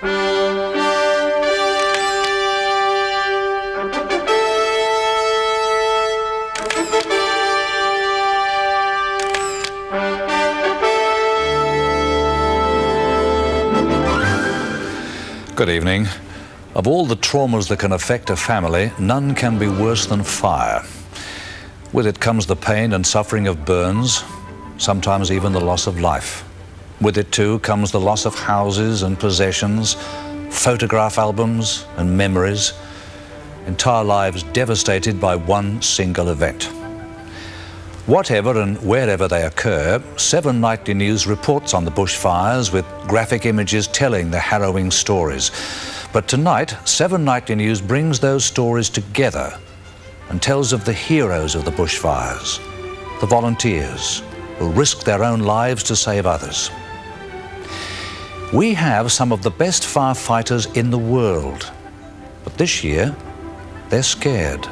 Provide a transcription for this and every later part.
Good evening. Of all the traumas that can affect a family, none can be worse than fire. With it comes the pain and suffering of burns, sometimes even the loss of life. With it too comes the loss of houses and possessions, photograph albums and memories, entire lives devastated by one single event. Whatever and wherever they occur, 7 Nightly News reports on the bushfires with graphic images telling the harrowing stories. But tonight, 7 Nightly News brings those stories together and tells of the heroes of the bushfires, the volunteers who risked their own lives to save others. We have some of the best firefighters in the world, but this year they're scared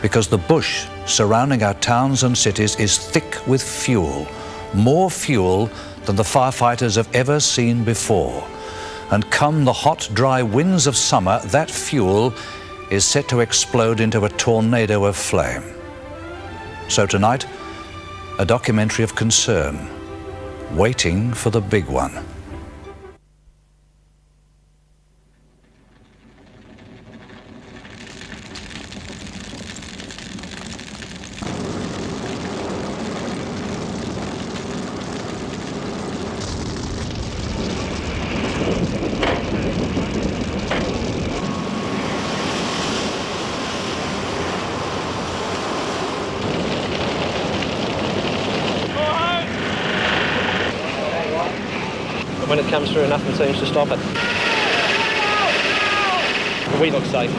because the bush surrounding our towns and cities is thick with fuel, more fuel than the firefighters have ever seen before. And come the hot, dry winds of summer, that fuel is set to explode into a tornado of flame. So tonight, a documentary of concern, waiting for the big one. When it comes through, nothing seems to stop it. We look safe.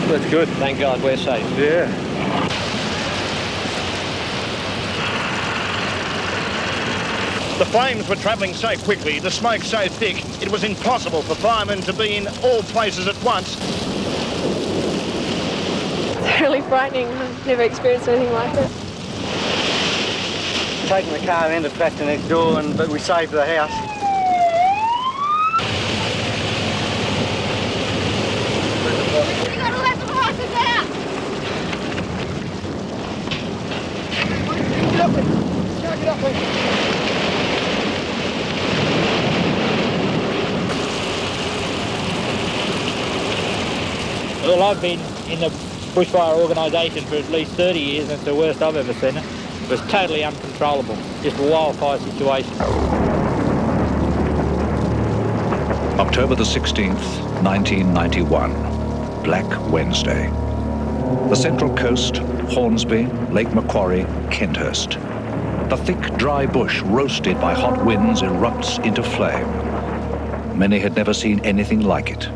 That's good. Thank God we're safe. Yeah. The flames were travelling so quickly, the smoke so thick, it was impossible for firemen to be in all places at once. It's really frightening. I've never experienced anything like it. Taking the car in to factor next door, but we saved the house. You gotta let the horses out! Get up there. Get up there. Well, I've been in the bushfire organisation for at least 30 years, and it's the worst I've ever seen it. It was totally uncontrollable, just a wildfire situation. October the 16th, 1991, Black Wednesday. The Central Coast, Hornsby, Lake Macquarie, Kenthurst. The thick, dry bush, roasted by hot winds, erupts into flame. Many had never seen anything like it.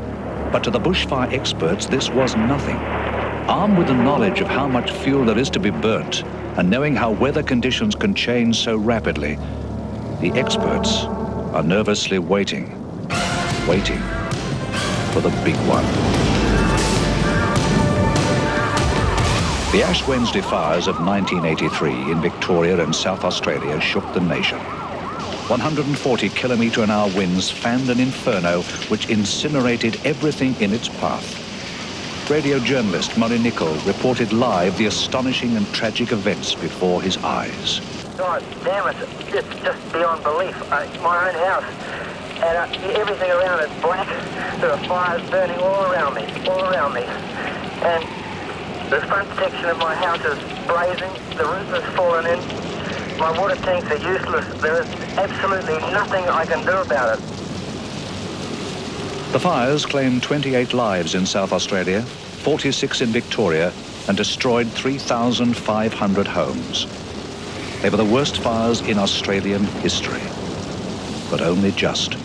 But to the bushfire experts, this was nothing. Armed with the knowledge of how much fuel there is to be burnt, and knowing how weather conditions can change so rapidly, the experts are nervously waiting for the big one. The Ash Wednesday fires of 1983 in Victoria and South Australia shook the nation. 140 km/h winds fanned an inferno which incinerated everything in its path. Radio journalist Murray Nichol reported live the astonishing and tragic events before his eyes. God damn it, it's just beyond belief. My own house, and everything around is black. There are fires burning all around me. And the front section of my house is blazing, the roof has fallen in, my water tanks are useless. There is absolutely nothing I can do about it. The fires claimed 28 lives in South Australia, 46 in Victoria, and destroyed 3,500 homes. They were the worst fires in Australian history, but only just.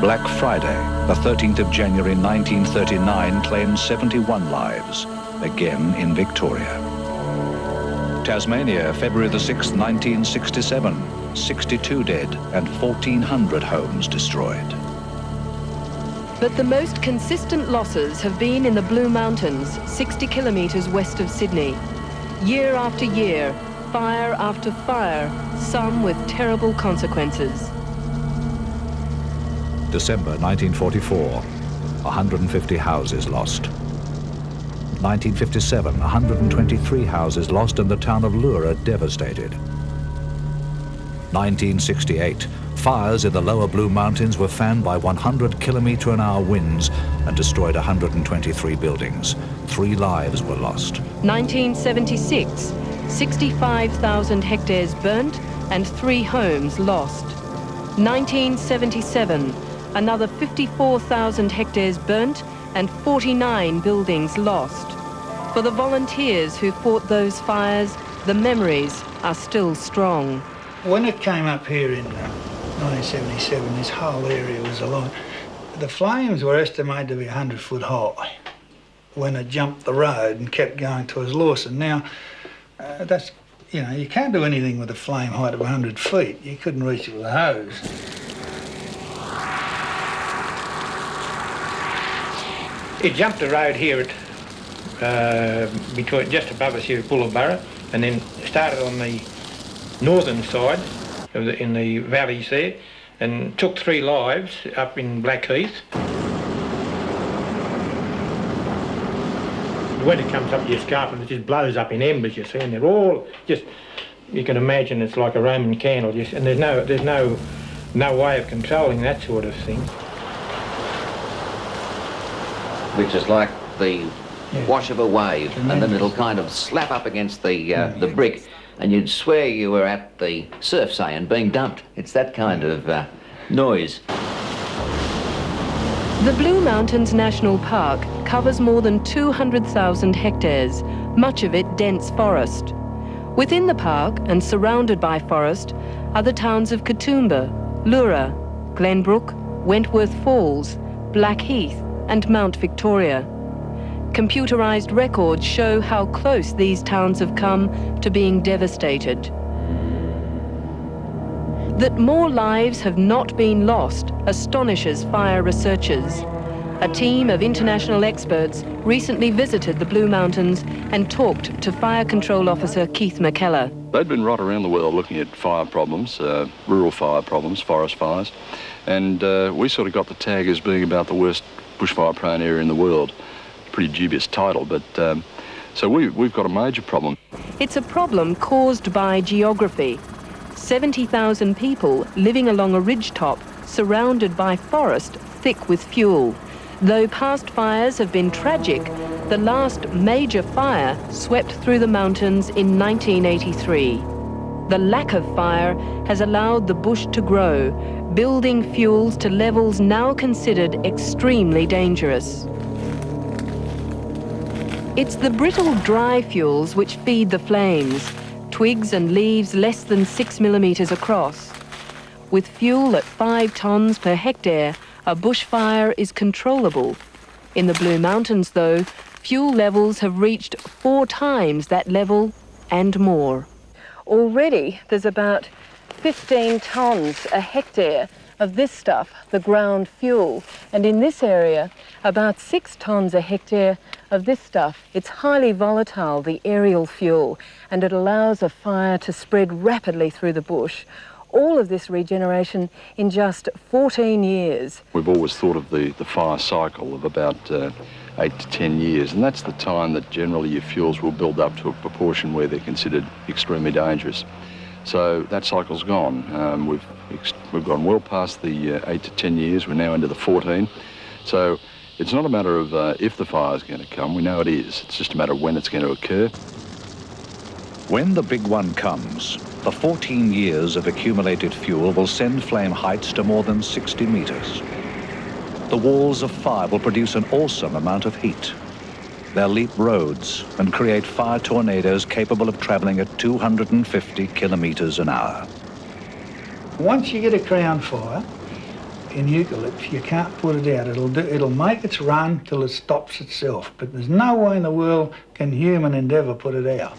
Black Friday, the 13th of January 1939, claimed 71 lives, again in Victoria. Tasmania, February the 6th, 1967, 62 dead and 1,400 homes destroyed. But the most consistent losses have been in the Blue Mountains, 60 kilometres west of Sydney. Year after year, fire after fire, some with terrible consequences. December 1944, 150 houses lost. 1957, 123 houses lost and the town of Lura devastated. 1968, fires in the lower Blue Mountains were fanned by 100 km/h winds and destroyed 123 buildings. 3 lives were lost. 1976, 65,000 hectares burnt and 3 homes lost. 1977, another 54,000 hectares burnt and 49 buildings lost. For the volunteers who fought those fires, the memories are still strong. When it came up here in 1977, this whole area was alight. The flames were estimated to be 100 foot high when it jumped the road and kept going towards Lawson. Now, that's, you know, you can't do anything with a flame height of 100 feet. You couldn't reach it with a hose. It jumped the road here at between just above us here at Bullaburra, and then started on the northern side of in the valleys there, and took 3 lives up in Blackheath. When it comes up your escarpment, it just blows up in embers, you see, and they're all just, you can imagine it's like a Roman candle, just, and there's no way of controlling that sort of thing. Which is like the wash of a wave, and then it'll kind of slap up against the brick, and you'd swear you were at the surf, say, and being dumped. It's that kind of noise. The Blue Mountains National Park covers more than 200,000 hectares, much of it dense forest. Within the park and surrounded by forest are the towns of Katoomba, Lura, Glenbrook, Wentworth Falls, Blackheath and Mount Victoria. Computerized records show how close these towns have come to being devastated. That more lives have not been lost astonishes fire researchers. A team of international experts recently visited the Blue Mountains and talked to Fire Control Officer Keith McKellar. They'd been right around the world looking at fire problems, rural fire problems, forest fires, and we sort of got the tag as being about the worst bushfire-prone area in the world. Pretty dubious title, but so we've got a major problem. It's a problem caused by geography. 70,000 people living along a ridgetop surrounded by forest thick with fuel. Though past fires have been tragic, the last major fire swept through the mountains in 1983. The lack of fire has allowed the bush to grow, building fuels to levels now considered extremely dangerous. It's the brittle dry fuels which feed the flames, twigs and leaves less than 6 millimetres across. With fuel at 5 tonnes per hectare, a bushfire is controllable. In the Blue Mountains, though, fuel levels have reached 4 times that level and more. Already there's about 15 tonnes a hectare of this stuff, the ground fuel, and in this area about 6 tonnes a hectare of this stuff. It's highly volatile, the aerial fuel, and it allows a fire to spread rapidly through the bush. All of this regeneration in just 14 years. We've always thought of the fire cycle of about 8 to 10 years, and that's the time that generally your fuels will build up to a proportion where they're considered extremely dangerous. So that cycle's gone. We've gone well past the 8 to 10 years. We're now into the 14. So it's not a matter of if the fire's going to come. We know it is. It's just a matter of when it's going to occur. When the big one comes, the 14 years of accumulated fuel will send flame heights to more than 60 meters. The walls of fire will produce an awesome amount of heat. They'll leap roads and create fire tornadoes capable of traveling at 250 kilometers an hour. Once you get a crown fire in eucalypts, you can't put it out. It'll make its run till it stops itself, but there's no way in the world can human endeavour put it out.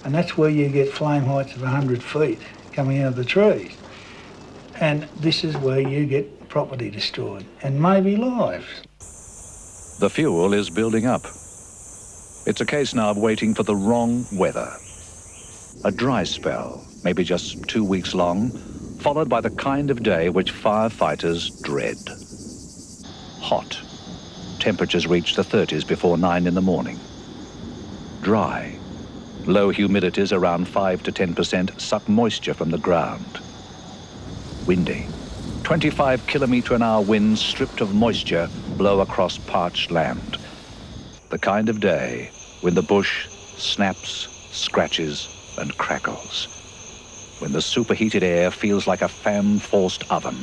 And that's where you get flame heights of 100 feet coming out of the trees. And this is where you get property destroyed, and maybe lives. The fuel is building up. It's a case now of waiting for the wrong weather. A dry spell, maybe just 2 weeks long, followed by the kind of day which firefighters dread. Hot. Temperatures reach the 30s before 9 in the morning. Dry. Low humidities around 5 to 10% suck moisture from the ground. Windy. 25 kilometre-an-hour winds stripped of moisture blow across parched land. The kind of day when the bush snaps, scratches and crackles. When the superheated air feels like a fan-forced oven,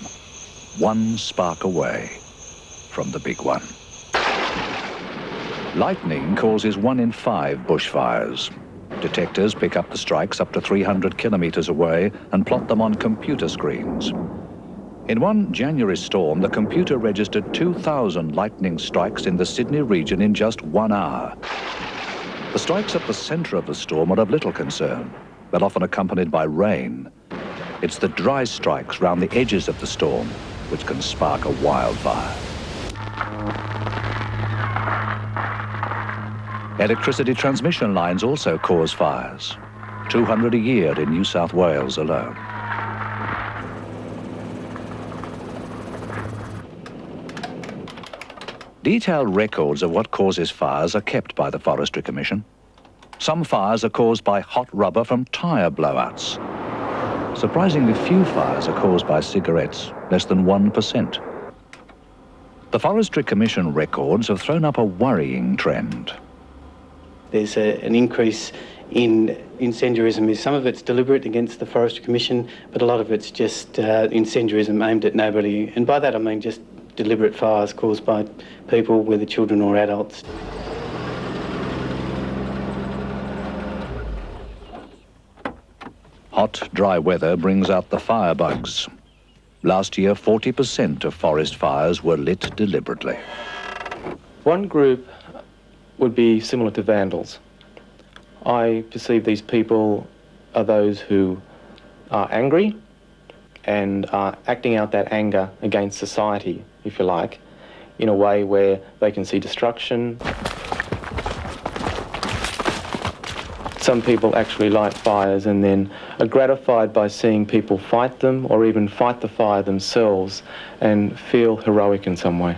one spark away from the big one. Lightning causes 1 in 5 bushfires. Detectors pick up the strikes up to 300 kilometres away and plot them on computer screens. In one January storm, the computer registered 2,000 lightning strikes in the Sydney region in just 1 hour. The strikes at the centre of the storm are of little concern. They're often accompanied by rain. It's the dry strikes round the edges of the storm which can spark a wildfire. Electricity transmission lines also cause fires. 200 a year in New South Wales alone. Detailed records of what causes fires are kept by the Forestry Commission. Some fires are caused by hot rubber from tyre blowouts. Surprisingly few fires are caused by cigarettes, less than 1%. The Forestry Commission records have thrown up a worrying trend. There's an increase in incendiarism. Some of it's deliberate against the Forestry Commission, but a lot of it's just incendiarism aimed at nobody. And by that I mean just deliberate fires caused by people, whether children or adults. Hot, dry weather brings out the firebugs. Last year, 40% of forest fires were lit deliberately. One group would be similar to vandals. I perceive these people are those who are angry and are acting out that anger against society, if you like, in a way where they can see destruction. Some people actually light fires and then are gratified by seeing people fight them or even fight the fire themselves and feel heroic in some way.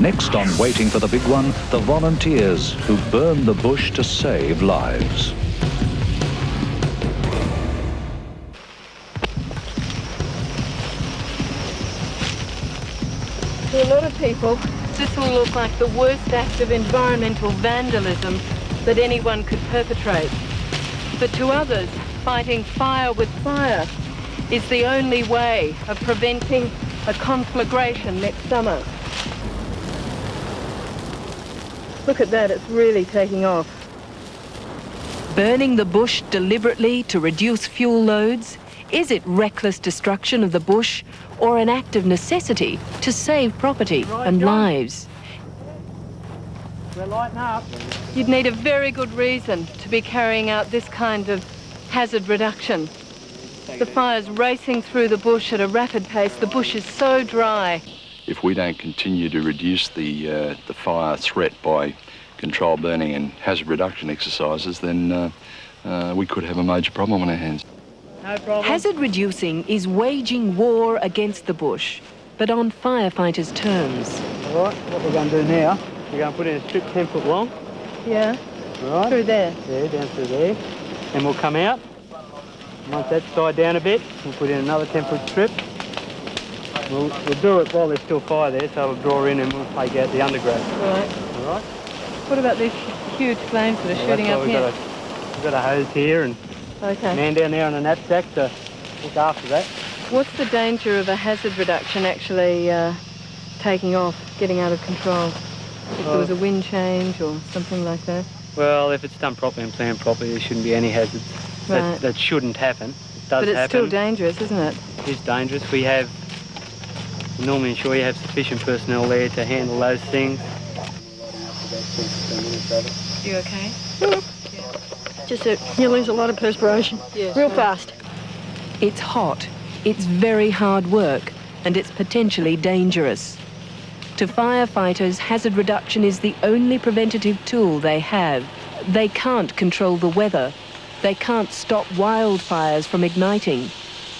Next on Waiting for the Big One, the volunteers who burn the bush to save lives. To a lot of people, this will look like the worst act of environmental vandalism that anyone could perpetrate. But to others, fighting fire with fire is the only way of preventing a conflagration next summer. Look at that, it's really taking off. Burning the bush deliberately to reduce fuel loads? Is it reckless destruction of the bush or an act of necessity to save property and lives? We're lighting up. You'd need a very good reason to be carrying out this kind of hazard reduction. The fire's racing through the bush at a rapid pace. The bush is so dry. If we don't continue to reduce the fire threat by controlled burning and hazard reduction exercises, then we could have a major problem on our hands. No problem. Hazard reducing is waging war against the bush, but on firefighters' terms. All right, what we're going to do now, we're going to put in a strip 10 foot long. Yeah? All right. Through there? Yeah, down through there. Then we'll come out. Once that's died down a bit, we'll put in another 10 foot strip. We'll do it while there's still fire there, so it'll draw in and we'll take out the undergrowth. Right. All right. What about these huge flames that are shooting up here? We've got a hose here and Okay. man down there on a knapsack to look after that. What's the danger of a hazard reduction actually taking off, getting out of control? If there was a wind change or something like that? Well, if it's done properly and planned properly, there shouldn't be any hazards. Right. That shouldn't happen. It does but it's happen. still dangerous, isn't it? It is dangerous. We normally ensure you have sufficient personnel there to handle those things. You okay? Just that you lose a lot of perspiration real fast. It's hot, it's very hard work, and it's potentially dangerous. To firefighters, hazard reduction is the only preventative tool they have. they can't control the weather. They can't stop wildfires from igniting.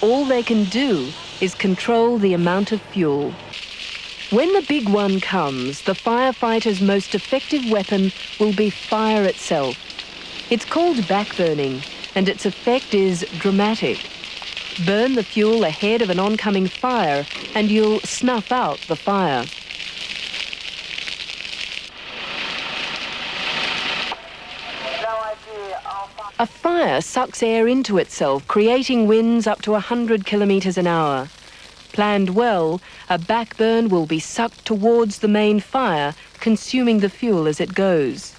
All they can do is control the amount of fuel. When the big one comes, the firefighter's most effective weapon will be fire itself. It's called backburning, and its effect is dramatic. Burn the fuel ahead of an oncoming fire, and you'll snuff out the fire. A fire sucks air into itself, creating winds up to 100 kilometres an hour. Planned well, a backburn will be sucked towards the main fire, consuming the fuel as it goes.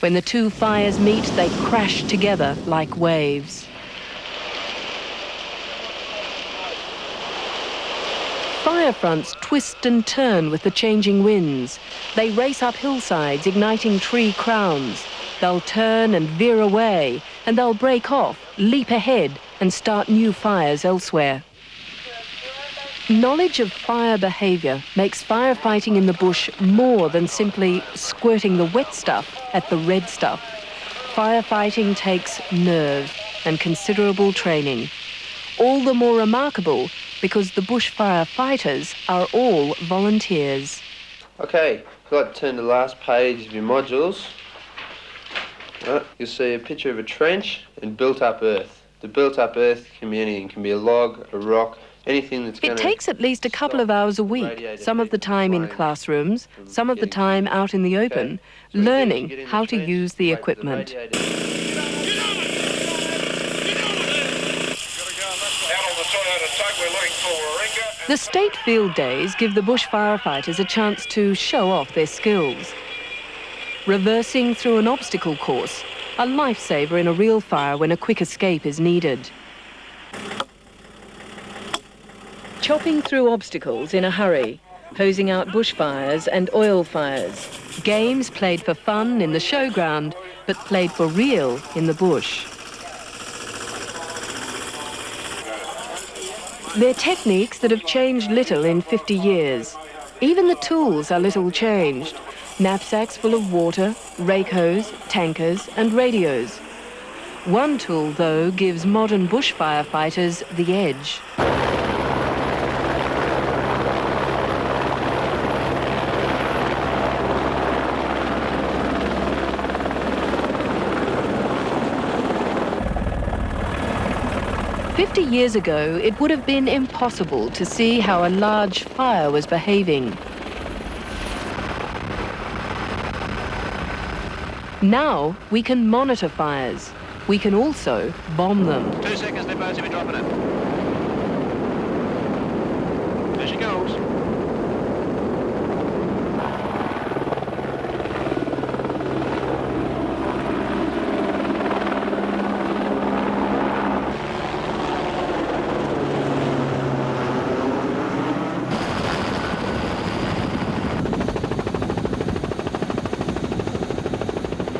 When the two fires meet, they crash together like waves. Fire fronts twist and turn with the changing winds. They race up hillsides, igniting tree crowns. They'll turn and veer away, and they'll break off, leap ahead, and start new fires elsewhere. Knowledge of fire behaviour makes firefighting in the bush more than simply squirting the wet stuff at the red stuff. Firefighting takes nerve and considerable training. All the more remarkable because the bush firefighters are all volunteers. Okay, if you'd like to turn to the last page of your modules, you'll see a picture of a trench and built-up earth. The built-up earth can be anything. It can be a log, a rock, anything that's going to... It takes at least a couple of hours a week, some of the time in classrooms, some of the time out in the open, learning how to use the equipment. The state field days give the bush firefighters a chance to show off their skills. Reversing through an obstacle course, a lifesaver in a real fire when a quick escape is needed. Chopping through obstacles in a hurry, hosing out bushfires and oil fires. Games played for fun in the showground, but played for real in the bush. They're techniques that have changed little in 50 years. Even the tools are little changed. Knapsacks full of water, rake hose, tankers and radios. One tool, though, gives modern bush firefighters the edge. "50 years ago, it would have been impossible to see how a large fire was behaving. Now we can monitor fires. We can also bomb them. 2 seconds, they're supposed to be dropping it. There she goes.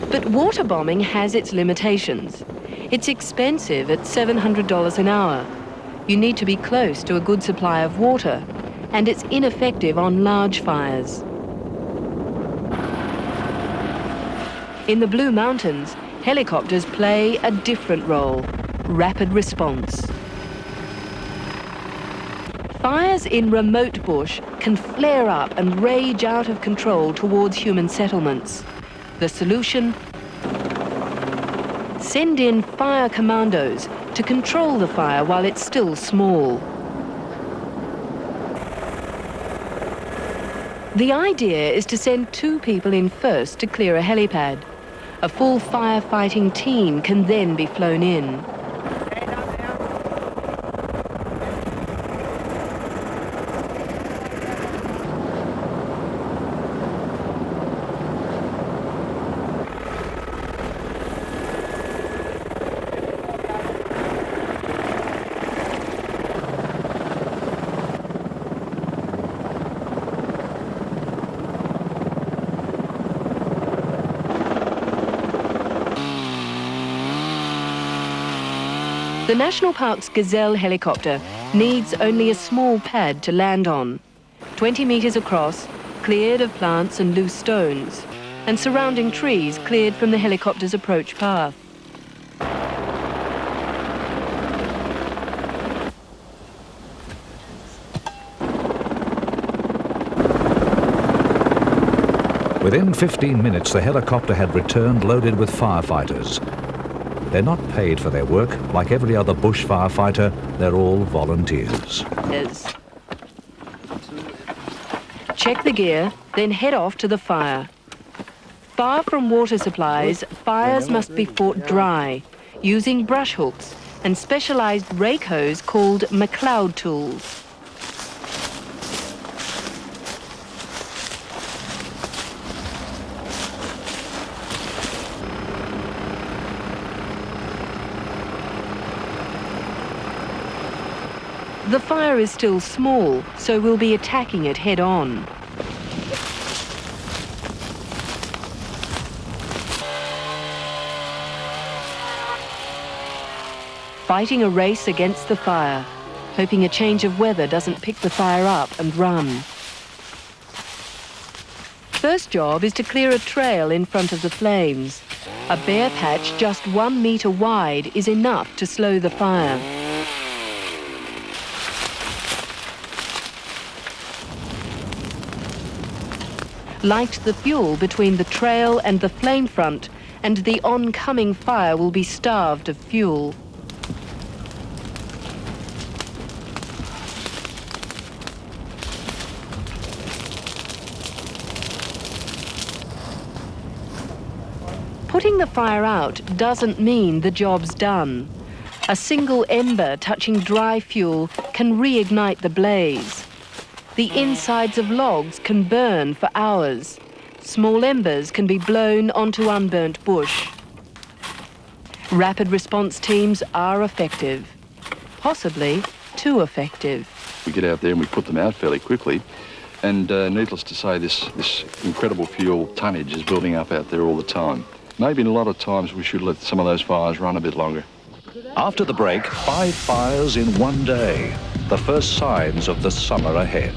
But water bombing has its limitations. It's expensive at $700 an hour. You need to be close to a good supply of water, and it's ineffective on large fires. In the Blue Mountains, helicopters play a different role: rapid response. Fires in remote bush can flare up and rage out of control towards human settlements. The solution? Send in fire commandos to control the fire while it's still small. The idea is to send 2 people in first to clear a helipad. A full firefighting team can then be flown in. The National Park's Gazelle helicopter needs only a small pad to land on. 20 metres across, cleared of plants and loose stones. and surrounding trees cleared from the helicopter's approach path. Within 15 minutes, the helicopter had returned loaded with firefighters. They're not paid for their work. Like every other bush firefighter, they're all volunteers. Check the gear, then head off to the fire. Far from water supplies, fires must be fought dry, using brush hooks and specialised rake hoes called McLeod tools. The fire is still small, so we'll be attacking it head-on. Fighting a race against the fire, hoping a change of weather doesn't pick the fire up and run. First job is to clear a trail in front of the flames. A bare patch just 1 metre wide is enough to slow the fire. Light the fuel between the trail and the flame front, and the oncoming fire will be starved of fuel. Putting the fire out doesn't mean the job's done. A single ember touching dry fuel can reignite the blaze. The insides of logs can burn for hours. Small embers can be blown onto unburnt bush. Rapid response teams are effective, possibly too effective. We get out there and we put them out fairly quickly, and needless to say, this incredible fuel tonnage is building up out there all the time. Maybe a lot of times we should let some of those fires run a bit longer. After the break, 5 fires in one day. The first signs of the summer ahead.